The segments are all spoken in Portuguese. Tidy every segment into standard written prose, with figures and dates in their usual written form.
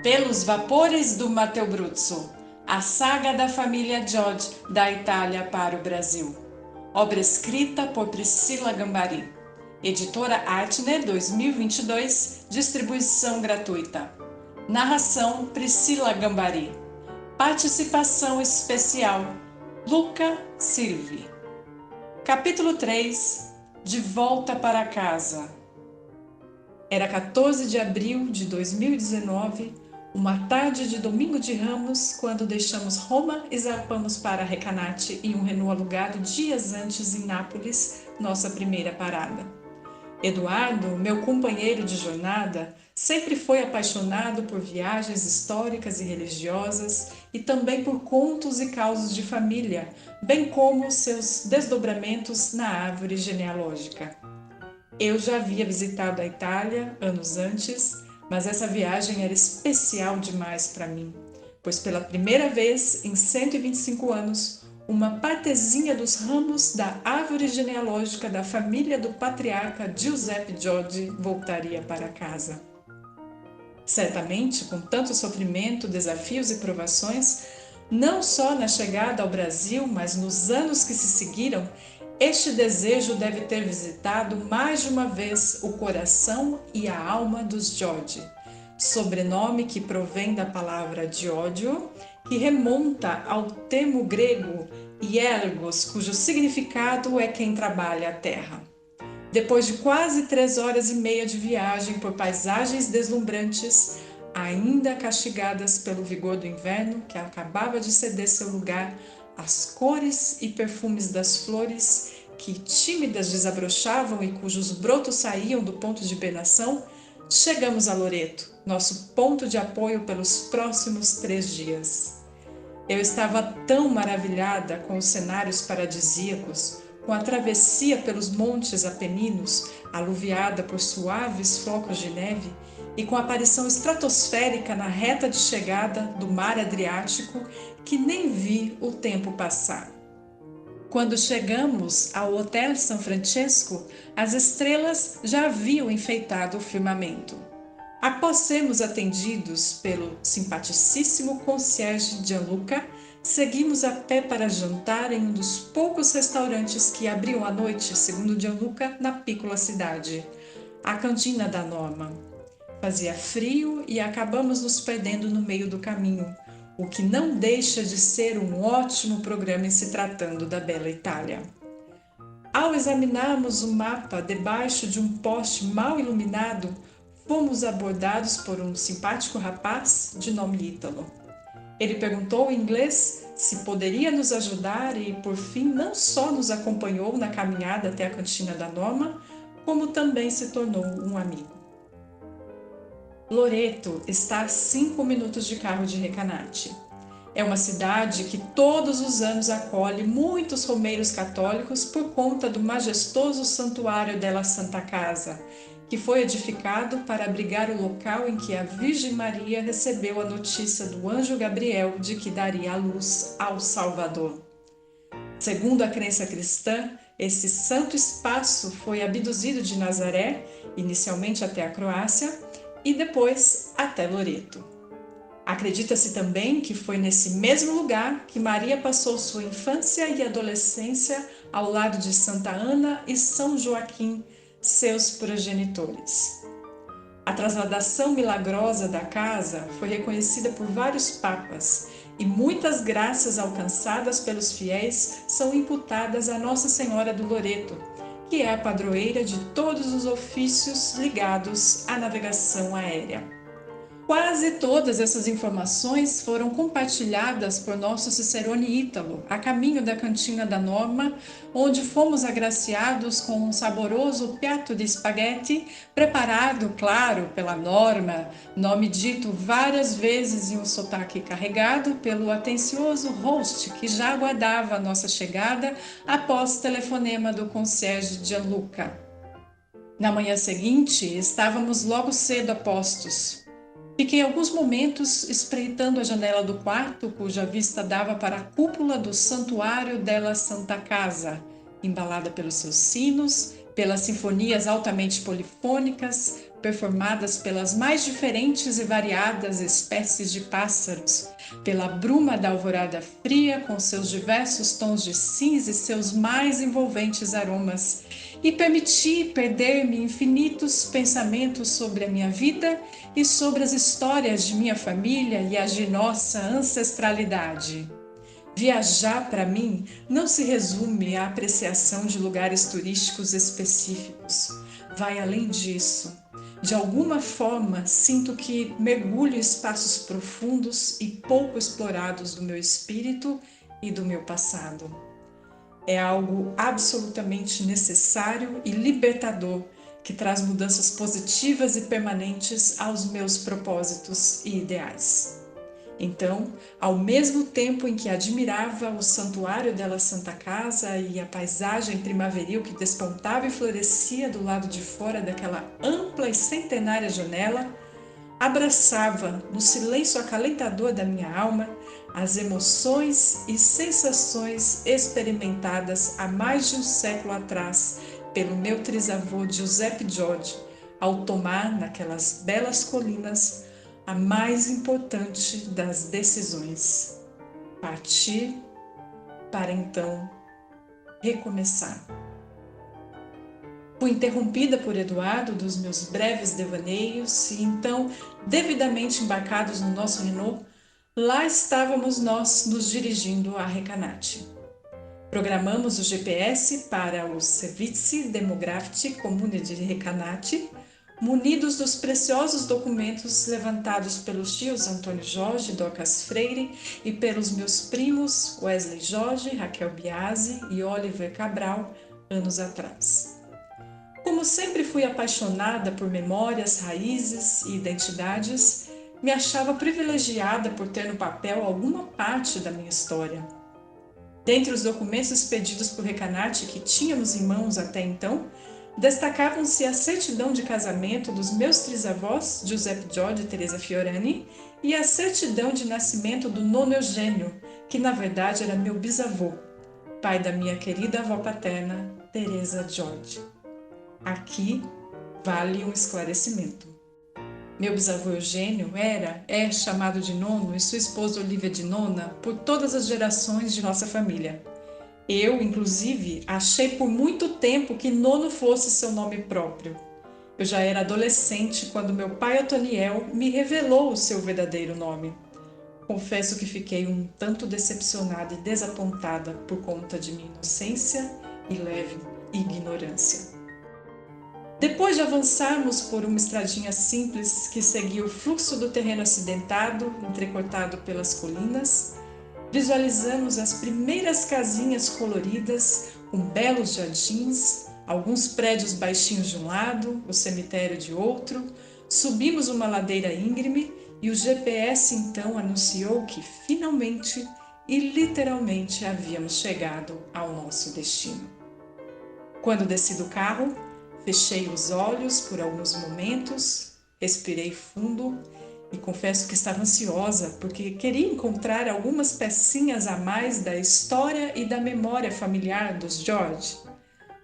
Pelos vapores do Matteo Bruzzo, a saga da família George da Itália para o Brasil. Obra escrita por Priscila Gambari. Editora Artner 2022, distribuição gratuita. Narração Priscila Gambari. Participação especial Luca Silvi. Capítulo 3. De volta para casa. Era 14 de abril de 2019, uma tarde de domingo de Ramos, quando deixamos Roma e zarpamos para Recanati em um Renault alugado dias antes em Nápoles, nossa primeira parada. Eduardo, meu companheiro de jornada, sempre foi apaixonado por viagens históricas e religiosas e também por contos e causos de família, bem como seus desdobramentos na árvore genealógica. Eu já havia visitado a Itália anos antes, mas essa viagem era especial demais para mim, pois pela primeira vez em 125 anos, uma partezinha dos ramos da árvore genealógica da família do patriarca Giuseppe Giorgi voltaria para casa. Certamente, com tanto sofrimento, desafios e provações, não só na chegada ao Brasil, mas nos anos que se seguiram, este desejo deve ter visitado mais de uma vez o coração e a alma dos Giorgi, sobrenome que provém da palavra Giorgio, que remonta ao termo grego hiergos, cujo significado é quem trabalha a terra. Depois de quase 3 horas e meia de viagem por paisagens deslumbrantes, ainda castigadas pelo vigor do inverno que acabava de ceder seu lugar às cores e perfumes das flores que tímidas desabrochavam e cujos brotos saíam do ponto de hibernação, chegamos a Loreto, nosso ponto de apoio pelos próximos 3 dias. Eu estava tão maravilhada com os cenários paradisíacos, com a travessia pelos montes Apeninos, aluviada por suaves flocos de neve, e com a aparição estratosférica na reta de chegada do mar Adriático, que nem vi o tempo passar. Quando chegamos ao Hotel San Francesco, as estrelas já haviam enfeitado o firmamento. Após sermos atendidos pelo simpaticíssimo concierge Gianluca, seguimos a pé para jantar em um dos poucos restaurantes que abriam à noite, segundo Gianluca, na piccola cidade, a Cantina da Norma. Fazia frio e acabamos nos perdendo no meio do caminho, o que não deixa de ser um ótimo programa em se tratando da bela Itália. Ao examinarmos o mapa debaixo de um poste mal iluminado, fomos abordados por um simpático rapaz de nome Ítalo. Ele perguntou em inglês se poderia nos ajudar e, por fim, não só nos acompanhou na caminhada até a Cantina da Norma, como também se tornou um amigo. Loreto está a 5 minutos de carro de Recanati. É uma cidade que todos os anos acolhe muitos romeiros católicos por conta do majestoso santuário della Santa Casa, que foi edificado para abrigar o local em que a Virgem Maria recebeu a notícia do anjo Gabriel de que daria a luz ao Salvador. Segundo a crença cristã, esse santo espaço foi abduzido de Nazaré, inicialmente até a Croácia, e depois até Loreto. Acredita-se também que foi nesse mesmo lugar que Maria passou sua infância e adolescência ao lado de Santa Ana e São Joaquim, seus progenitores. A transladação milagrosa da casa foi reconhecida por vários papas e muitas graças alcançadas pelos fiéis são imputadas a Nossa Senhora do Loreto, que é a padroeira de todos os ofícios ligados à navegação aérea. Quase todas essas informações foram compartilhadas por nosso Cicerone Ítalo, a caminho da Cantina da Norma, onde fomos agraciados com um saboroso piatto di spaghetti, preparado, claro, pela Norma, nome dito várias vezes em um sotaque carregado pelo atencioso host que já aguardava a nossa chegada após telefonema do concierge Gianluca. Na manhã seguinte, estávamos logo cedo a postos. Fiquei alguns momentos espreitando a janela do quarto, cuja vista dava para a cúpula do Santuário della Santa Casa, embalada pelos seus sinos, pelas sinfonias altamente polifônicas, performadas pelas mais diferentes e variadas espécies de pássaros, pela bruma da alvorada fria com seus diversos tons de cinza e seus mais envolventes aromas, e permiti perder-me infinitos pensamentos sobre a minha vida e sobre as histórias de minha família e as de nossa ancestralidade. Viajar, para mim, não se resume à apreciação de lugares turísticos específicos. Vai além disso. De alguma forma, sinto que mergulho em espaços profundos e pouco explorados do meu espírito e do meu passado. É algo absolutamente necessário e libertador que traz mudanças positivas e permanentes aos meus propósitos e ideais. Então, ao mesmo tempo em que admirava o santuário della Santa Casa e a paisagem primaveril que despontava e florescia do lado de fora daquela ampla e centenária janela, abraçava, no silêncio acalentador da minha alma, as emoções e sensações experimentadas há mais de um século atrás pelo meu trisavô Giuseppe George, ao tomar, naquelas belas colinas, a mais importante das decisões: partir para então recomeçar. Fui interrompida por Eduardo dos meus breves devaneios e então, devidamente embarcados no nosso Renault, lá estávamos nós nos dirigindo a Recanati. Programamos o GPS para o Servizi Demografici Comune di Recanati, munidos dos preciosos documentos levantados pelos tios Antônio Jorge e Docas Freire e pelos meus primos Wesley Jorge, Raquel Biasi e Oliver Cabral, anos atrás. Como sempre fui apaixonada por memórias, raízes e identidades, me achava privilegiada por ter no papel alguma parte da minha história. Dentre os documentos expedidos por Recanati que tínhamos em mãos até então, destacavam-se a certidão de casamento dos meus trisavós, Giuseppe George e Teresa Fiorani, e a certidão de nascimento do nono Eugênio, que na verdade era meu bisavô, pai da minha querida avó paterna, Teresa George. Aqui vale um esclarecimento. Meu bisavô Eugênio é chamado de nono e sua esposa Olívia de nona por todas as gerações de nossa família. Eu, inclusive, achei por muito tempo que nono fosse seu nome próprio. Eu já era adolescente quando meu pai Otoniel me revelou o seu verdadeiro nome. Confesso que fiquei um tanto decepcionada e desapontada por conta de minha inocência e leve ignorância. Depois de avançarmos por uma estradinha simples que seguia o fluxo do terreno acidentado, entrecortado pelas colinas, visualizamos as primeiras casinhas coloridas com belos jardins, alguns prédios baixinhos de um lado, o cemitério de outro, subimos uma ladeira íngreme e o GPS então anunciou que finalmente e literalmente havíamos chegado ao nosso destino. Quando desci do carro, fechei os olhos por alguns momentos, respirei fundo e confesso que estava ansiosa porque queria encontrar algumas pecinhas a mais da história e da memória familiar dos George.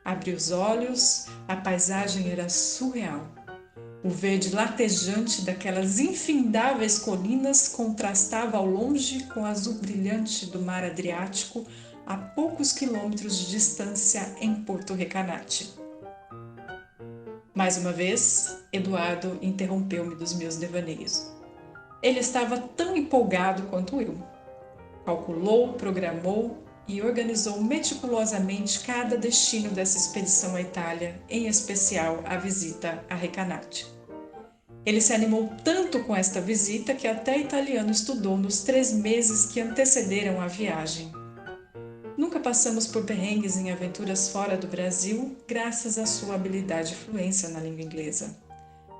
Abri os olhos, a paisagem era surreal. O verde latejante daquelas infindáveis colinas contrastava ao longe com o azul brilhante do mar Adriático a poucos quilômetros de distância em Porto Recanati. Mais uma vez, Eduardo interrompeu-me dos meus devaneios. Ele estava tão empolgado quanto eu. Calculou, programou e organizou meticulosamente cada destino dessa expedição à Itália, em especial a visita a Recanati. Ele se animou tanto com esta visita que até italiano estudou nos 3 meses que antecederam a viagem. Nunca passamos por perrengues em aventuras fora do Brasil, graças à sua habilidade e fluência na língua inglesa.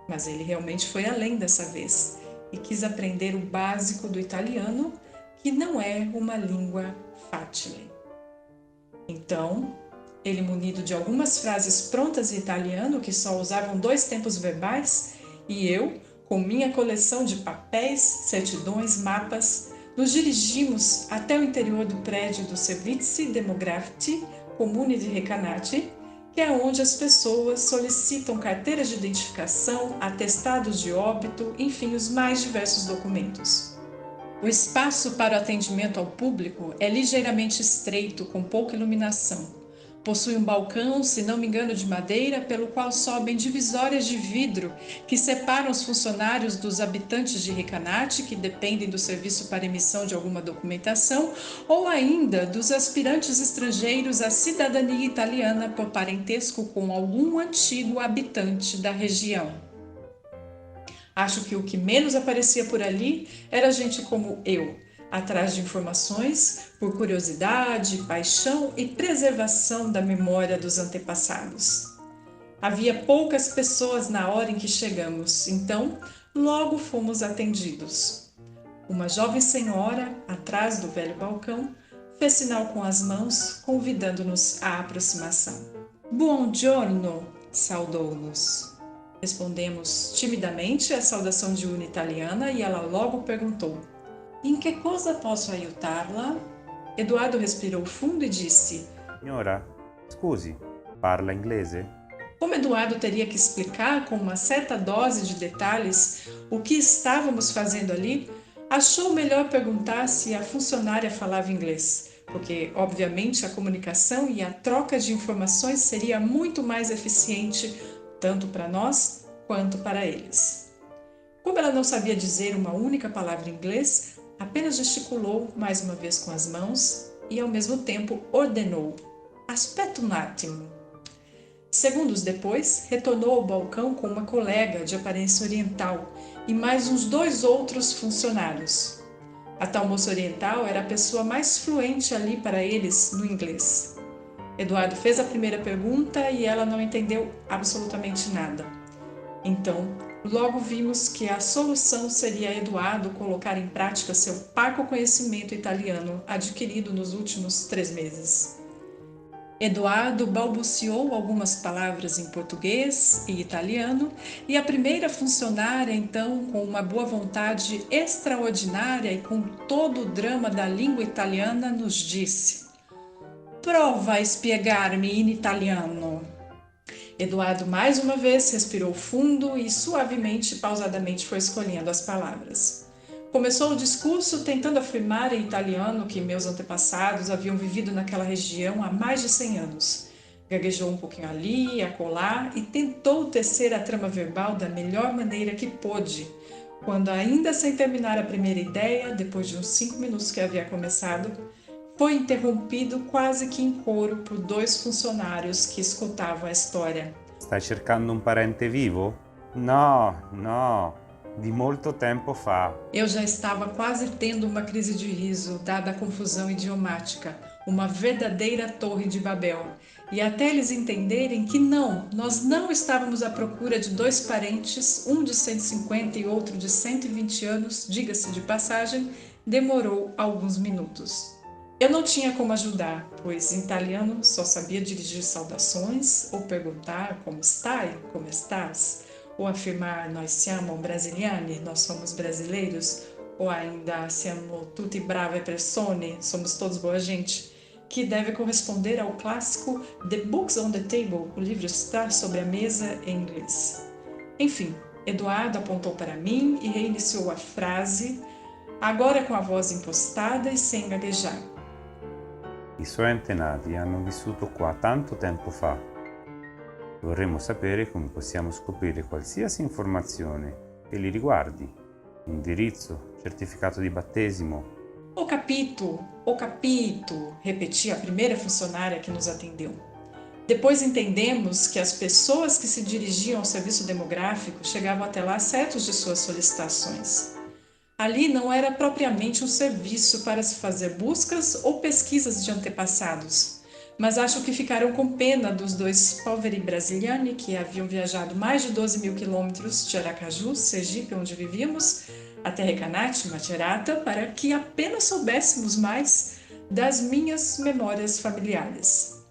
Mas ele realmente foi além dessa vez e quis aprender o básico do italiano, que não é uma língua facile. Então, ele, munido de algumas frases prontas em italiano que só usavam 2 tempos verbais, e eu, com minha coleção de papéis, certidões, mapas, nos dirigimos até o interior do prédio do Servizi Demografici Comune di Recanati, que é onde as pessoas solicitam carteiras de identificação, atestados de óbito, enfim, os mais diversos documentos. O espaço para o atendimento ao público é ligeiramente estreito, com pouca iluminação. Possui um balcão, se não me engano, de madeira, pelo qual sobem divisórias de vidro que separam os funcionários dos habitantes de Recanati, que dependem do serviço para emissão de alguma documentação, ou ainda dos aspirantes estrangeiros à cidadania italiana por parentesco com algum antigo habitante da região. Acho que o que menos aparecia por ali era gente como eu, atrás de informações, por curiosidade, paixão e preservação da memória dos antepassados. Havia poucas pessoas na hora em que chegamos, então logo fomos atendidos. Uma jovem senhora, atrás do velho balcão, fez sinal com as mãos, convidando-nos à aproximação. Buongiorno, saudou-nos. Respondemos timidamente a saudação de una italiana e ela logo perguntou: "In che cosa posso aiutarla?" Eduardo respirou fundo e disse: Signora, scusi, parla inglese? Como Eduardo teria que explicar com uma certa dose de detalhes o que estávamos fazendo ali, achou melhor perguntar se a funcionária falava inglês, porque, obviamente, a comunicação e a troca de informações seria muito mais eficiente tanto para nós quanto para eles. Como ela não sabia dizer uma única palavra em inglês, apenas gesticulou mais uma vez com as mãos e, ao mesmo tempo, ordenou: "Aspetta un attimo." Segundos depois, retornou ao balcão com uma colega de aparência oriental e mais uns 2 outros funcionários. A tal moça oriental era a pessoa mais fluente ali para eles no inglês. Eduardo fez a primeira pergunta e ela não entendeu absolutamente nada. Então, logo vimos que a solução seria Eduardo colocar em prática seu parco conhecimento italiano adquirido nos últimos 3 meses. Eduardo balbuciou algumas palavras em português e italiano e a primeira funcionária, então, com uma boa vontade extraordinária e com todo o drama da língua italiana, nos disse: "Prova a spiegarmi in italiano." Eduardo mais uma vez respirou fundo e suavemente e pausadamente foi escolhendo as palavras. Começou o discurso tentando afirmar em italiano que meus antepassados haviam vivido naquela região há mais de 100 anos. Gaguejou um pouquinho ali, acolá e tentou tecer a trama verbal da melhor maneira que pôde, quando, ainda sem terminar a primeira ideia, depois de uns 5 minutos que havia começado, foi interrompido quase que em coro por 2 funcionários que escutavam a história. Stai cercando un parente vivo? No, no, di molto tempo fa. Eu já estava quase tendo uma crise de riso, dada a confusão idiomática, uma verdadeira torre de Babel. E até eles entenderem que não, nós não estávamos à procura de 2 parentes, um de 150 e outro de 120 anos, diga-se de passagem, demorou alguns minutos. Eu não tinha como ajudar, pois em italiano só sabia dirigir saudações ou perguntar como stai, como estás, ou afirmar nós siamo brasiliani, nós somos brasileiros, ou ainda siamo tutti brave persone, somos todos boa gente, que deve corresponder ao clássico The Books on the Table, o livro está sobre a mesa em inglês. Enfim, Eduardo apontou para mim e reiniciou a frase, agora com a voz impostada e sem gaguejar. I suoi antenati hanno vissuto qua tanto tempo fa. Vorremmo sapere come possiamo scoprire qualsiasi informazione che li riguardi. Indirizzo, certificato di battesimo. O capito, repetia a primeira funcionária que nos atendeu. Depois entendemos que as pessoas que se dirigiam ao serviço demográfico chegavam até lá certos de suas solicitações. Ali não era propriamente um serviço para se fazer buscas ou pesquisas de antepassados, mas acho que ficaram com pena dos 2 poveri brasiliani que haviam viajado mais de 12 mil quilômetros de Aracaju, Sergipe, onde vivíamos, até Recanati, Macerata, para que apenas soubéssemos mais das minhas memórias familiares.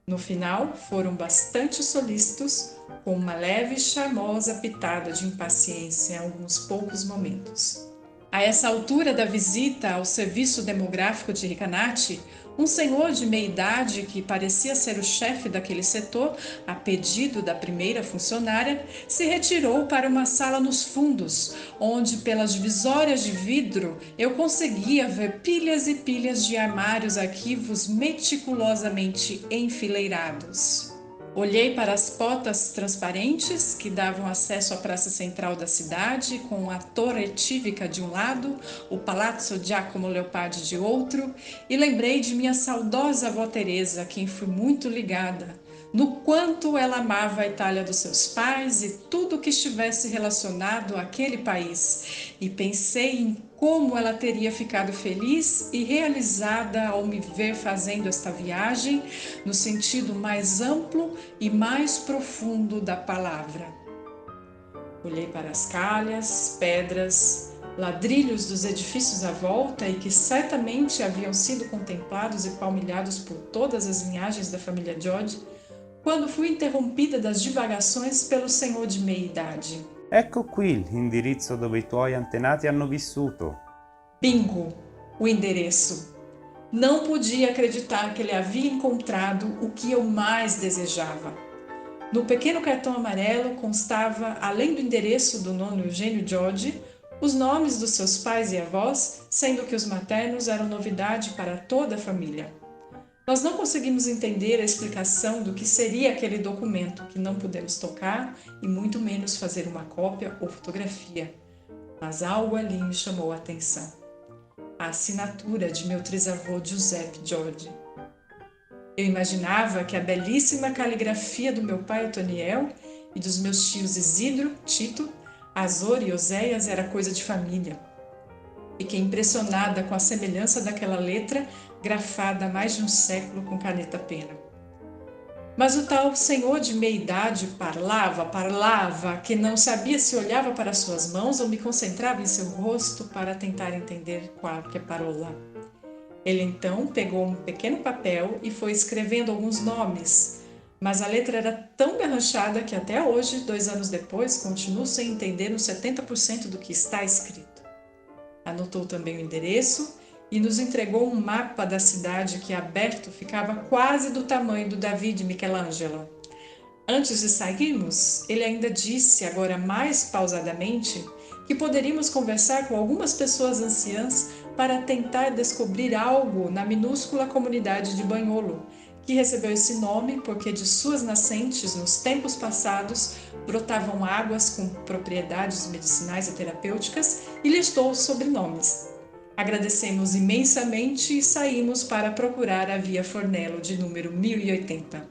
No final, foram bastante solícitos, com uma leve e charmosa pitada de impaciência em alguns poucos momentos. A essa altura da visita ao serviço demográfico de Recanati, Um senhor de meia idade, que parecia ser o chefe daquele setor, a pedido da primeira funcionária, se retirou para uma sala nos fundos, onde, pelas divisórias de vidro, eu conseguia ver pilhas e pilhas de armários arquivos meticulosamente enfileirados. Olhei para as portas transparentes que davam acesso à praça central da cidade, com a Torre Etívica de um lado, o Palazzo Giacomo Leopardi de outro, e lembrei de minha saudosa avó Teresa, a quem fui muito ligada, no quanto ela amava a Itália dos seus pais e tudo que estivesse relacionado àquele país, e pensei em como ela teria ficado feliz e realizada ao me ver fazendo esta viagem no sentido mais amplo e mais profundo da palavra. Olhei para as calhas, pedras, ladrilhos dos edifícios à volta e que certamente haviam sido contemplados e palmilhados por todas as linhagens da família George, quando fui interrompida das divagações pelo senhor de meia idade. Ecco qui l'indirizzo dove i tuoi antenati hanno vissuto. Bingo! O endereço. Não podia acreditar que ele havia encontrado o que eu mais desejava. No pequeno cartão amarelo constava, além do endereço do nono Eugênio George, os nomes dos seus pais e avós, sendo que os maternos eram novidade para toda a família. Nós não conseguimos entender a explicação do que seria aquele documento que não pudemos tocar e muito menos fazer uma cópia ou fotografia. Mas algo ali me chamou a atenção. A assinatura de meu trisavô Giuseppe George. Eu imaginava que a belíssima caligrafia do meu pai Otoniel e dos meus tios Isidro, Tito, Azor e Oséias era coisa de família. Fiquei impressionada com a semelhança daquela letra grafada há mais de um século com caneta-pena. Mas o tal senhor de meia-idade parlava, que não sabia se olhava para suas mãos ou me concentrava em seu rosto para tentar entender qualquer parola. Ele então pegou um pequeno papel e foi escrevendo alguns nomes, mas a letra era tão garranchada que até hoje, 2 anos depois, continuo sem entender uns 70% do que está escrito. Anotou também o endereço e nos entregou um mapa da cidade que, aberto, ficava quase do tamanho do Davi de Michelangelo. Antes de sairmos, ele ainda disse, agora mais pausadamente, que poderíamos conversar com algumas pessoas anciãs para tentar descobrir algo na minúscula comunidade de Banholo, que recebeu esse nome porque de suas nascentes, nos tempos passados, brotavam águas com propriedades medicinais e terapêuticas, e listou os sobrenomes. Agradecemos imensamente e saímos para procurar a Via Fornello de número 1080.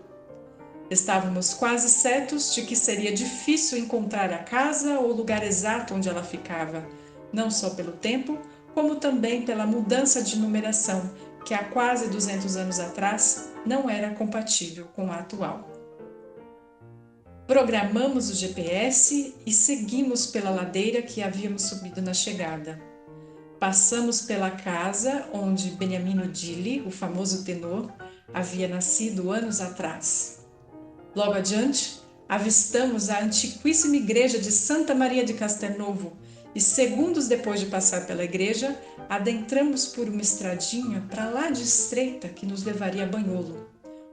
Estávamos quase certos de que seria difícil encontrar a casa ou o lugar exato onde ela ficava, não só pelo tempo, como também pela mudança de numeração, que há quase 200 anos atrás não era compatível com a atual. Programamos o GPS e seguimos pela ladeira que havíamos subido na chegada. Passamos pela casa onde Beniamino Dilli, o famoso tenor, havia nascido anos atrás. Logo adiante, avistamos a antiquíssima igreja de Santa Maria de Castelnovo e, segundos depois de passar pela igreja, adentramos por uma estradinha para lá de estreita que nos levaria a Banholo,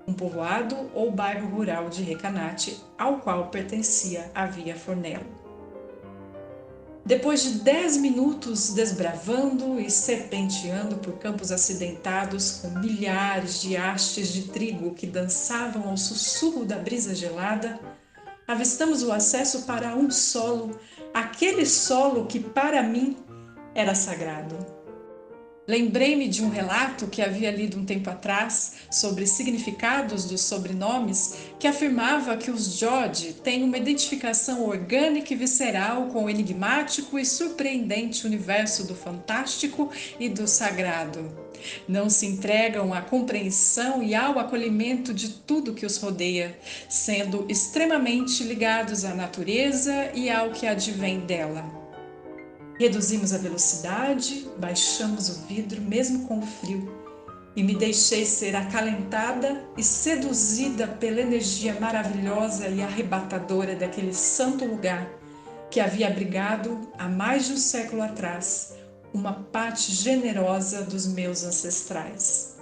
um povoado ou bairro rural de Recanati, ao qual pertencia a Via Fornello. Depois de 10 minutos desbravando e serpenteando por campos acidentados com milhares de hastes de trigo que dançavam ao sussurro da brisa gelada, avistamos o acesso para um solo, aquele solo que para mim era sagrado. Lembrei-me de um relato que havia lido um tempo atrás sobre significados dos sobrenomes que afirmava que os George têm uma identificação orgânica e visceral com o enigmático e surpreendente universo do fantástico e do sagrado. Não se entregam à compreensão e ao acolhimento de tudo que os rodeia, sendo extremamente ligados à natureza e ao que advém dela. Reduzimos a velocidade, baixamos o vidro mesmo com o frio e me deixei ser acalentada e seduzida pela energia maravilhosa e arrebatadora daquele santo lugar que havia abrigado há mais de um século atrás uma parte generosa dos meus ancestrais.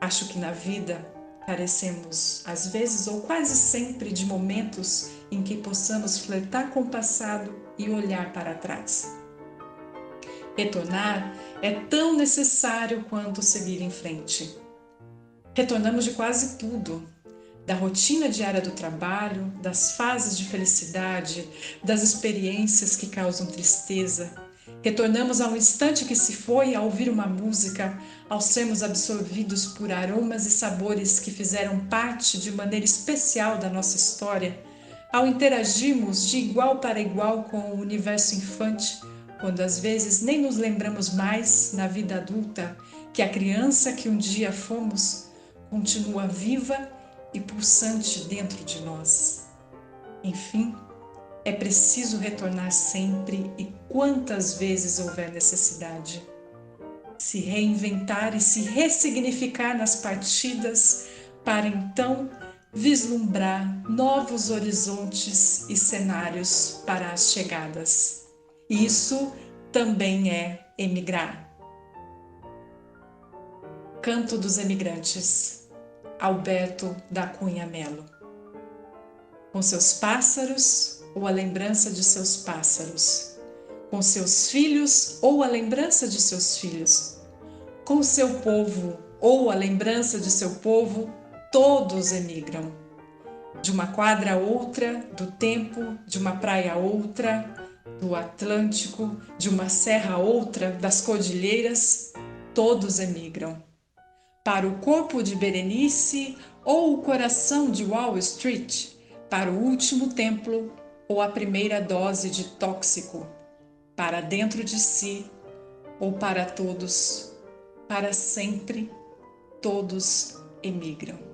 Acho que na vida carecemos, às vezes ou quase sempre, de momentos em que possamos flertar com o passado e olhar para trás. Retornar é tão necessário quanto seguir em frente. Retornamos de quase tudo, da rotina diária do trabalho, das fases de felicidade, das experiências que causam tristeza. Retornamos ao instante que se foi a ouvir uma música, ao sermos absorvidos por aromas e sabores que fizeram parte de maneira especial da nossa história, ao interagirmos de igual para igual com o universo infante, quando às vezes nem nos lembramos mais, na vida adulta, que a criança que um dia fomos continua viva e pulsante dentro de nós. Enfim, é preciso retornar sempre e quantas vezes houver necessidade. Se reinventar e se ressignificar nas partidas, para então vislumbrar novos horizontes e cenários para as chegadas. Isso também é emigrar. Canto dos Emigrantes, Alberto da Cunha Melo. Com seus pássaros ou a lembrança de seus pássaros, com seus filhos ou a lembrança de seus filhos, com seu povo ou a lembrança de seu povo, todos emigram. De uma quadra a outra, do tempo, de uma praia a outra, do Atlântico, de uma serra a outra, das cordilheiras, todos emigram. Para o corpo de Berenice ou o coração de Wall Street, para o último templo ou a primeira dose de tóxico, para dentro de si ou para todos, para sempre, todos emigram.